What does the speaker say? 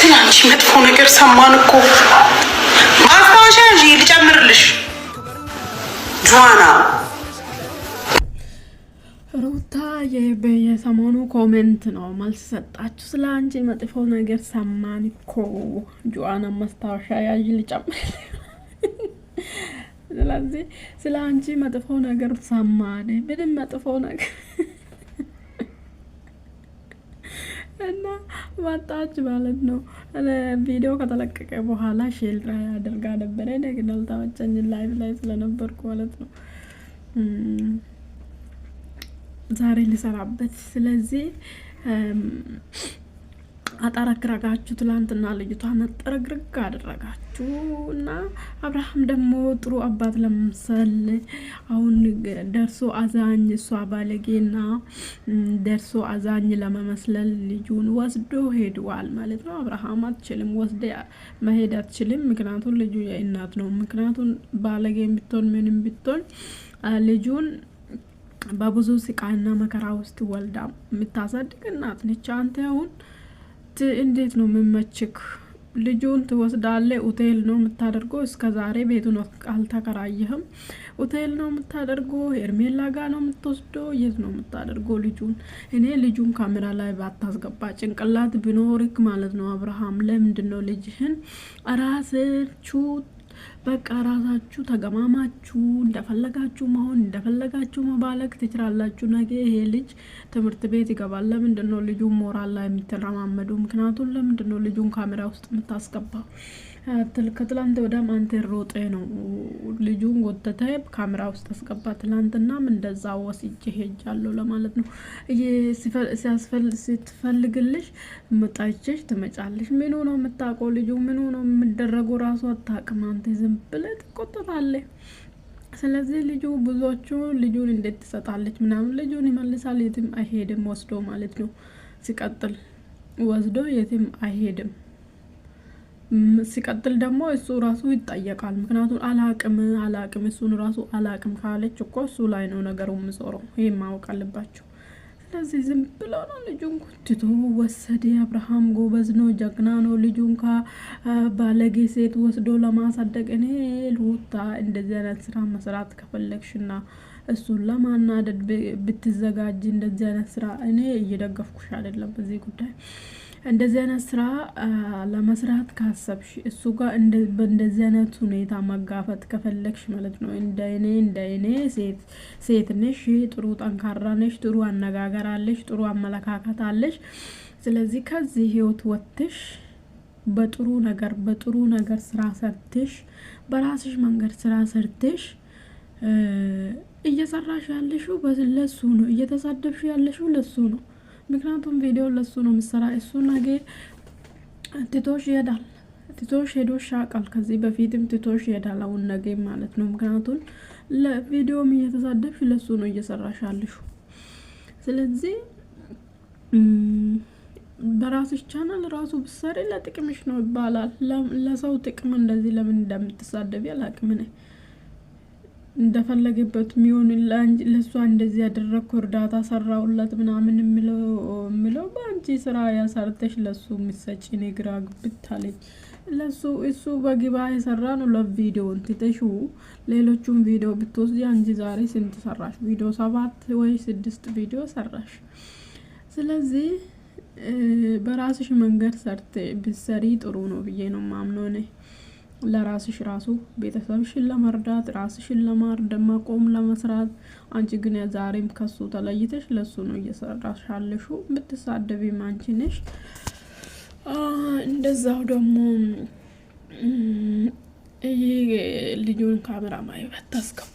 ስላንቺ መጥፎ ነገር ሰማን እኮ ማስታወሻ ልጨምርልሽ ጆዋና ሩታ የሰሞኑ ኮሜንት ነው መልስ ሰጣችሁ። ስላንቺ መጥፎ ነገር ሰማን እኮ ጆዋና ማስታወሻ ያዥ ልጨምርልሽ። ስለዚህ ስላንቺ መጥፎ ነገር ሰማን ምንም መጥፎ ነገር እና ወጣች ማለት ነው። ቪዲዮ ከተለቀቀ በኋላ ሼር ያደርጋ ነበር ግን አልተመቸኝም ላይቭ ላይ ስለነበርኩ ማለት ነው ዛሬ ልሰራበት። ስለዚህ አጣራክራጋችሁ ትላንትና ልጅቷን አጠረግርግ አደረጋችሁ እና አብርሃም ደግሞ ጥሩ አባት ለምሳሌ አሁን ደርሶ አዛኝ እሷ ባለጌና ደርሶ አዛኝ ለመመስለል ልጁን ወስዶ ሄዷል ማለት ነው። አብርሃም አትችልም ወስደ መሄድ አትችልም፣ ምክንያቱም ልጁ የእናት ነው። ምክንያቱም ባለጌ ብትሆን ምንም ብትሆን ልጁን በብዙ ስቃይና መከራ ውስጥ ወልዳ የምታሳድግ እናት ነች። አንተ አሁን እንዴት ነው የምመችክ? ልጁን ትወስዳለህ፣ ሆቴል ነው የምታደርገው። እስከ ዛሬ ቤቱን አልተከራየህም፣ ሆቴል ነው የምታደርገው፣ ሄርሜላ ጋር ነው የምትወስደው፣ የት ነው የምታደርገው ልጁን? እኔ ልጁን ካሜራ ላይ ባታስገባ ጭንቅላት ቢኖርክ ማለት ነው አብርሃም፣ ለምንድን ነው ልጅህን ራሳችሁ በቃ ራሳችሁ ተገማማችሁ እንደፈለጋችሁ መሆን እንደፈለጋችሁ መባለግ ትችላላችሁ። ነገ ይሄ ልጅ ትምህርት ቤት ይገባል። ለምንድን ነው ልጁን ሞራል ላይ የምትረማመዱ? ምክንያቱም ለምንድን ነው ልጁን ካሜራ ውስጥ የምታስገባው? ከትላንት ወዳም አንተ ሮጤ ነው ልጁን ጎተተ ካሜራ ውስጥ አስገባ። ትላንትናም እንደዛ ወስጄ ሄጃለሁ ለማለት ነው። ስትፈልግልሽ መጣችሽ ትመጫለሽ። ምን ነው የምታውቀው? ልጁ ምን ነው የሚደረገው ራሱ አታውቅም። አንተ ዝም ብለህ ትቆጣለህ። ስለዚህ ልጁ ብዙዎቹ ልጁን እንዴት ትሰጣለች ምናምን፣ ልጁን ይመልሳል፣ የትም አይሄድም ወስዶ ማለት ነው። ሲቀጥል ወስዶ የትም አይሄድም። ሲቀጥል ደግሞ እሱ ራሱ ይጠየቃል። ምክንያቱም አላቅም እሱን ራሱ አላቅም ካለች እኮ እሱ ላይ ነው ነገሩ የምዞረው። ይሄ ማወቅ አለባቸው። ስለዚህ ዝም ብሎ ነው ልጁን ኩትቶ ወሰደ። አብርሃም ጎበዝ ነው፣ ጀግና ነው። ልጁን ከባለጌ ሴት ወስዶ ለማሳደግ እኔ ሩታ እንደዚህ አይነት ስራ መስራት ከፈለግሽና እሱን ለማናደድ ብትዘጋጅ እንደዚህ አይነት ስራ እኔ እየደገፍኩሽ አይደለም በዚህ ጉዳይ። እንደዚህ አይነት ስራ ለመስራት ካሰብሽ እሱ ጋር በእንደዚህ አይነት ሁኔታ መጋፈጥ ከፈለግሽ ማለት ነው እንደ እኔ ሴት ነሽ፣ ጥሩ ጠንካራ ነሽ፣ ጥሩ አነጋገር አለሽ፣ ጥሩ አመለካከት አለሽ። ስለዚህ ከዚህ ህይወት ወጥተሽ በጥሩ ነገር ስራ ሰርተሽ በራስሽ መንገድ ስራ ሰርተሽ እየሰራሽ ያለሽው ለሱ ነው፣ እየተሳደብሽ ያለሽው ለሱ ነው። ምክንያቱም ቪዲዮ ለሱ ነው ምሰራ። እሱ ነገ ትቶሽ ይሄዳል፣ ትቶሽ ሄዶሽ ያውቃል። ከዚህ በፊትም ትቶሽ ይሄዳል፣ አሁን ነገ ማለት ነው። ምክንያቱም ለቪዲዮም እየተሳደብሽ ለሱ ነው እየሰራሽ ያለሽው። ስለዚህ በራስሽ ቻናል ራሱ ብሰሪ ለጥቅምሽ ነው ይባላል። ለሰው ጥቅም እንደዚህ ለምን እንደምትሳደብ ያላቅም ነኝ። እንደፈለገበት ሚሆን ለሷ እንደዚህ ያደረኩ እርዳታ ሰራውለት ምናምን ምለው ባንቺ ስራ ያሰርተሽ ለሱ ምሰጪ ነግራ ግብታለኝ። ለሱ እሱ በግባ የሰራ ነው ለቪዲዮ እንትተሹ ሌሎቹም ቪዲዮ ብትወስጂ አንጂ ዛሬ ስንት ሰራሽ? ቪዲዮ 7 ወይ 6 ቪዲዮ ሰራሽ። ስለዚህ በራስሽ መንገድ ሰርተ ብትሰሪ ጥሩ ነው ብዬ ነው ማምነው ነኝ። ለራስሽ ራሱ ቤተሰብሽን ለመርዳት ራስሽን ለማቆም ለመስራት። አንቺ ግን ዛሬም ከሱ ተለይተሽ ለሱ ነው እየሰራሽ ያለሽው። ብትሳደቢም አንቺ ነሽ። እንደዛው ደግሞ ልጁን ካሜራ ማይበት ታስገቡ